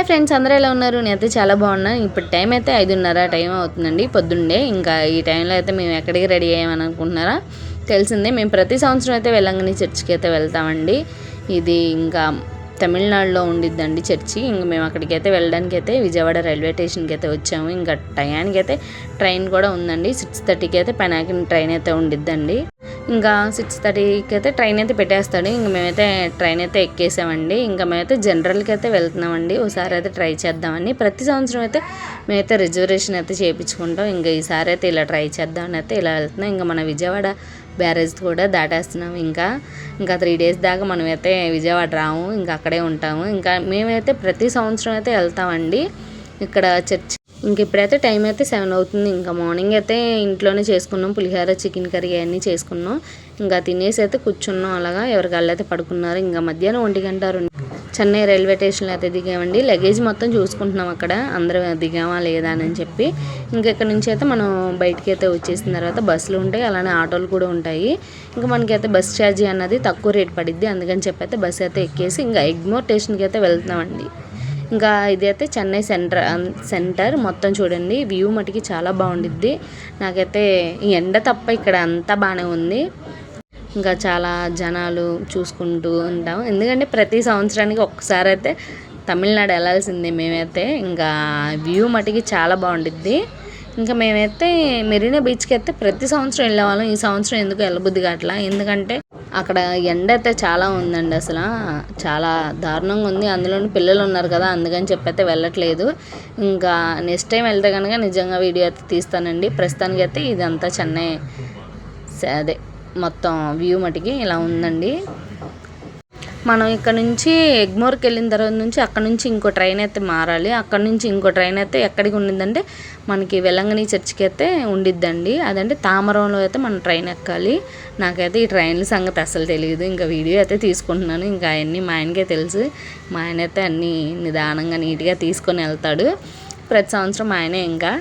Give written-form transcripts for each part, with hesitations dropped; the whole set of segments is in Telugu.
హాయ్ ఫ్రెండ్స్, అందరూ ఎలా ఉన్నారు? నేనైతే చాలా బాగున్నాను. ఇప్పుడు టైం అయితే 5:30 టైం అవుతుందండి, పొద్దున్నే. ఇంకా ఈ టైంలో అయితే మేము ఎక్కడికి రెడీ అయ్యామని అనుకుంటున్నారా? తెలిసిందే, మేము ప్రతి సంవత్సరం అయితే వెల్లంగిని చర్చికి అయితే వెళ్తామండి. ఇది ఇంకా తమిళనాడులో ఉండిద్దండి చర్చి. ఇంక మేము అక్కడికి అయితే వెళ్ళడానికి అయితే విజయవాడ రైల్వే స్టేషన్కి అయితే వచ్చాము. ఇంకా టయానికి అయితే ట్రైన్ కూడా ఉందండి. 6:30కి అయితే పెనాకిని ట్రైన్ అయితే ఉండిద్దండి. ఇంకా 6:30కి అయితే ట్రైన్ అయితే పెట్టేస్తాడు. ఇంక మేమైతే ట్రైన్ అయితే ఎక్కేసామండి. ఇంకా మేమైతే జనరల్కి అయితే వెళ్తున్నామండి. ఒకసారి అయితే ట్రై చేద్దామని. ప్రతి సంవత్సరం అయితే మేమైతే రిజర్వేషన్ అయితే చేయించుకుంటాం. ఇంకా ఈసారి అయితే ఇలా ట్రై చేద్దామని అయితే ఇలా వెళ్తున్నాం. ఇంకా మన విజయవాడ బ్యారేజ్ కూడా దాటేస్తున్నాం. ఇంకా 3 days దాకా మనమైతే విజయవాడ రాము, ఇంకా అక్కడే ఉంటాము. ఇంకా మేమైతే ప్రతి సంవత్సరం అయితే వెళ్తామండి ఇక్కడ చర్చ్. ఇంక ఇప్పుడైతే టైం అయితే 7 అవుతుంది. ఇంకా మార్నింగ్ అయితే ఇంట్లోనే చేసుకున్నాం, పులిహోర, చికెన్ కర్రీ అన్నీ చేసుకున్నాం. ఇంకా తినేసి అయితే కూర్చున్నాం. అలాగా ఎవరికాళ్ళు అయితే పడుకున్నారు. ఇంకా మధ్యాహ్నం 1 గంట చెన్నై రైల్వే స్టేషన్లో అయితే దిగామండి. లగేజ్ మొత్తం చూసుకుంటున్నాం అక్కడ అందరూ దిగామా లేదా అని చెప్పి. ఇంకా ఇక్కడ నుంచి అయితే మనం బయటికి అయితే వచ్చేసిన తర్వాత బస్సులు ఉంటాయి, అలానే ఆటోలు కూడా ఉంటాయి. ఇంకా మనకైతే బస్ ఛార్జీ అన్నది తక్కువ రేట్ పడిద్ది. అందుకని చెప్పి అయితే బస్సు అయితే ఎక్కేసి ఇంకా ఎగ్మోర్ స్టేషన్కి అయితే వెళ్తున్నామండి. ఇంకా ఇది అయితే చెన్నై సెంటర్ మొత్తం చూడండి. వ్యూ మటుకి చాలా బాగుండిద్ది. నాకైతే ఈ ఎండ తప్ప ఇక్కడ అంతా బాగానే ఉంది. ఇంకా చాలా జనాలు చూసుకుంటూ ఉంటాం, ఎందుకంటే ప్రతి సంవత్సరానికి ఒక్కసారి అయితే తమిళనాడు వెళ్ళాల్సిందే మేమైతే. ఇంకా వ్యూ మటుకి చాలా బాగుండిద్ది. ఇంకా మేమైతే మెరీనా బీచ్కి అయితే ప్రతి సంవత్సరం వెళ్ళేవాళ్ళం. ఈ సంవత్సరం ఎందుకు వెళ్ళబుద్ది కావట్లా, ఎందుకంటే అక్కడ ఎండ అయితే చాలా ఉందండి. అసలు చాలా దారుణంగా ఉంది. అందులోని పిల్లలు ఉన్నారు కదా, అందుకని చెప్పైతే వెళ్ళట్లేదు. ఇంకా నెక్స్ట్ టైం వెళ్తే కనుక నిజంగా వీడియో అయితే తీస్తానండి. ప్రస్తుతానికి అయితే ఇదంతా చెన్నై అదే మొత్తం వ్యూ మటుకి ఇలా ఉందండి. మనం ఇక్కడ నుంచి ఎగ్మోర్కి వెళ్ళిన తర్వాత నుంచి అక్కడ నుంచి ఇంకో ట్రైన్ అయితే మారాలి. అక్కడ నుంచి ఇంకో ట్రైన్ అయితే ఎక్కడికి ఉండిద్దంటే మనకి వెల్లంగిని చర్చికి అయితే ఉండిద్దండి. అదంటే తామరంలో అయితే మనం ట్రైన్ ఎక్కాలి. నాకైతే ఈ ట్రైన్ల సంగతి అసలు తెలియదు. ఇంకా వీడియో అయితే తీసుకుంటున్నాను. ఇంకా అవన్నీ మా ఆయనకే తెలుసు. మా ఆయన అయితే అన్నీ నిదానంగా నీట్గా తీసుకొని వెళ్తాడు. ప్రతి సంవత్సరం ఆయనే ఇంకా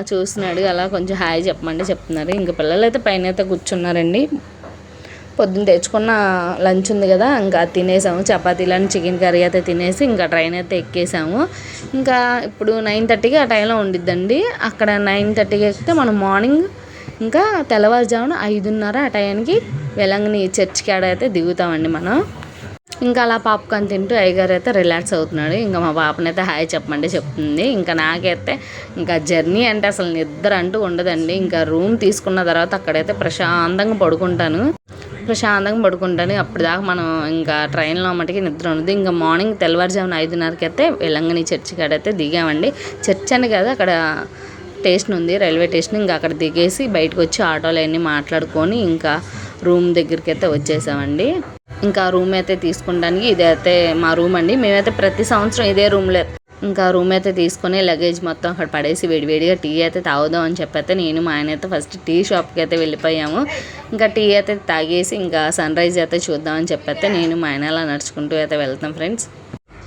చూస్తున్నాడు. అలా కొంచెం హాయ్ చెప్పమంటే చెప్తున్నారు. ఇంకా పిల్లలు అయితే పైన అయితే కూర్చున్నారండి. పొద్దున్న తెచ్చుకున్న లంచ్ ఉంది కదా, ఇంకా తినేసాము. చపాతీలని చికెన్ కర్రీ అయితే తినేసి ఇంకా ట్రైన్ అయితే ఎక్కేసాము. ఇంకా ఇప్పుడు 9:30కి ఆ టైంలో ఉండిద్దండి. అక్కడ 9:30కి ఎక్కితే మనం మార్నింగ్ ఇంకా తెల్లవారుజామున 5:30 ఆ టైంకి వెల్లంగిని చర్చ్ కాడ అయితే దిగుతామండి మనం. ఇంకా అలా పాప్కార్న్ తింటూ అయ్యగారు అయితే రిలాక్స్ అవుతున్నాడు. ఇంకా మా పాపనైతే హాయ్ చెప్పమంటే చెప్తుంది. ఇంకా నాకైతే ఇంకా జర్నీ అంటే అసలు నిద్ర అంటూ ఉండదండి. ఇంకా రూమ్ తీసుకున్న తర్వాత అక్కడైతే ప్రశాంతంగా పడుకుంటాను. అప్పటిదాకా మనం ఇంకా ట్రైన్లో మటుకి నిద్ర ఉండదు. ఇంకా మార్నింగ్ తెల్లవారుజామున 5:30కి అయితే వెల్లంగిని చర్చి కాడైతే దిగామండి. చర్చ్ అని కదా, అక్కడ స్టేషన్ ఉంది, రైల్వే స్టేషన్. ఇంకా అక్కడ దిగేసి బయటకు వచ్చి ఆటోలు అన్నీ మాట్లాడుకొని ఇంకా రూమ్ దగ్గరికి అయితే వచ్చేసామండి. ఇంకా రూమ్ అయితే తీసుకుంటానికి ఇదైతే మా రూమ్ అండి. మేమైతే ప్రతి సంవత్సరం ఇదే రూమ్లో ఇంకా రూమ్ అయితే తీసుకొని లగేజ్ మొత్తం అక్కడ పడేసి వేడివేడిగా టీ అయితే తాగుదాం అని చెప్పైతే నేను మా ఆయన అయితే ఫస్ట్ టీ షాప్కి అయితే వెళ్ళిపోయాము. ఇంకా టీ అయితే తాగేసి ఇంకా సన్ రైజ్ అయితే చూద్దామని చెప్పైతే నేను మా ఆయన అలా నడుచుకుంటూ అయితే వెళ్తాం ఫ్రెండ్స్.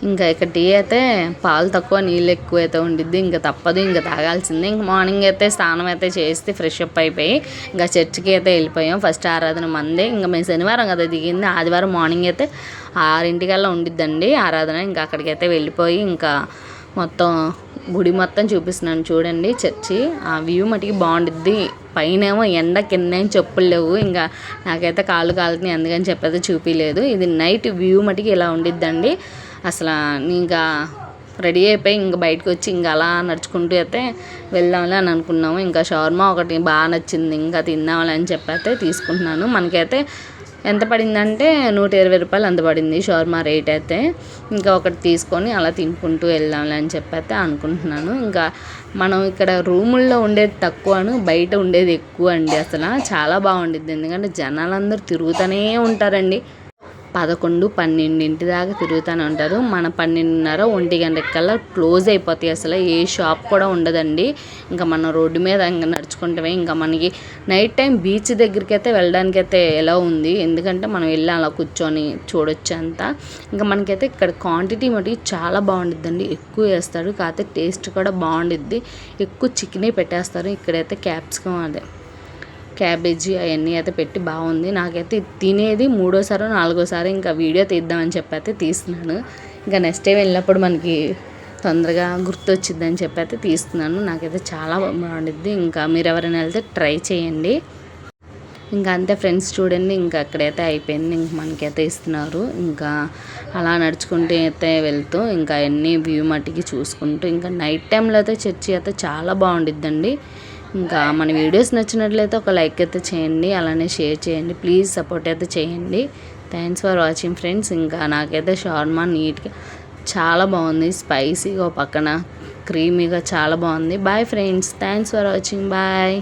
ఇంకా ఇక్కడ టీ అయితే పాలు తక్కువ నీళ్ళు ఎక్కువ అయితే ఉండిద్ది. ఇంకా తప్పదు, ఇంకా తాగాల్సిందే. ఇంక మార్నింగ్ అయితే స్నానం అయితే చేస్తే ఫ్రెష్ అప్ అయిపోయి ఇంకా చర్చికి అయితే వెళ్ళిపోయాం. ఫస్ట్ ఆరాధన మందే. ఇంకా మేము శనివారం కదా దిగింది, ఆదివారం మార్నింగ్ అయితే 6:00కల్లా ఉండిద్దండి ఆరాధన. ఇంకా అక్కడికైతే వెళ్ళిపోయి ఇంకా మొత్తం గుడి మొత్తం చూపిస్తున్నాను చూడండి. చర్చి ఆ వ్యూ మటుకి బాగుండిద్ది. పైనేమో ఎండ, కిందేమో చెప్పులు లేవు. ఇంకా నాకైతే కాళ్ళు కాలుతున్నాయి, అందుకని చెప్పైతే చూపించలేదు. ఇది నైట్ వ్యూ మటుకి ఇలా ఉండిద్దండి. అసలు ఇంకా రెడీ అయిపోయి ఇంకా బయటకు వచ్చి ఇంకా అలా నడుచుకుంటూ అయితే వెళ్దాంలే అని అనుకున్నాము. ఇంకా షవర్మా ఒకటి బాగా నచ్చింది, ఇంకా తిందాంలే అని చెప్పి అయితే తీసుకుంటున్నాను. మనకైతే ఎంత పడిందంటే 120 రూపాయలు అంత పడింది షవర్మా రేట్ అయితే. ఇంకా ఒకటి తీసుకొని అలా తినుకుంటూ వెళ్దాంలే అని చెప్పి అయితే అనుకుంటున్నాను. ఇంకా మనం ఇక్కడ రూముల్లో ఉండేది తక్కువను, బయట ఉండేది ఎక్కువ అండి. అసలు చాలా బాగుండిద్ది, ఎందుకంటే జనాలందరూ తిరుగుతూనే ఉంటారండి. 11, 12 దాకా తిరుగుతూనే ఉంటారు. మన 12:30, 1 గంటకల్లా క్లోజ్ అయిపోతాయి. అసలు ఏ షాప్ కూడా ఉండదండి. ఇంకా మనం రోడ్డు మీద ఇంకా నడుచుకుంటామే. ఇంకా మనకి నైట్ టైం బీచ్ దగ్గరికి అయితే వెళ్ళడానికైతే ఎలా ఉంది, ఎందుకంటే మనం వెళ్ళి అలా కూర్చొని చూడొచ్చు అంతా. ఇంకా మనకైతే ఇక్కడ క్వాంటిటీ మటుకు చాలా బాగుండిద్దండి. ఎక్కువ వేస్తాడు, కాకపోతే టేస్ట్ కూడా బాగుండిద్ది. ఎక్కువ చికెనే పెట్టేస్తారు. ఇక్కడైతే క్యాప్సికం అదే క్యాబేజీ అవన్నీ అయితే పెట్టి బాగుంది. నాకైతే తినేది 3వ సారో 4వ సారో ఇంకా వీడియో తీద్దామని చెప్పి అయితే తీస్తున్నాను. ఇంకా నెక్స్ట్ టైం వెళ్ళినప్పుడు మనకి తొందరగా గుర్తొచ్చిద్దని చెప్పి అయితే తీస్తున్నాను. నాకైతే చాలా బాగుండిద్ది. ఇంకా మీరు ఎవరైనా వెళ్తే ట్రై చేయండి. ఇంకా అంతే ఫ్రెండ్స్, చూడండి ఇంకా అక్కడైతే అయిపోయింది. ఇంక మనకైతే ఇస్తున్నారు. ఇంకా అలా నడుచుకుంటూ అయితే వెళ్తూ ఇంకా అన్నీ వ్యూ మట్టికి చూసుకుంటూ ఇంకా నైట్ టైంలో అయితే చర్చి అయితే చాలా బాగుండిద్దండి. ఇంకా మన వీడియోస్ నచ్చినట్లయితే ఒక లైక్ అయితే చేయండి, అలానే షేర్ చేయండి. ప్లీజ్ సపోర్ట్ అయితే చేయండి. Thanks for watching friends. ఇంకా నాకైతే షార్మా నీట్గా చాలా బాగుంది, స్పైసీగా పక్కన క్రీమీగా చాలా బాగుంది. Bye friends, thanks for watching, bye.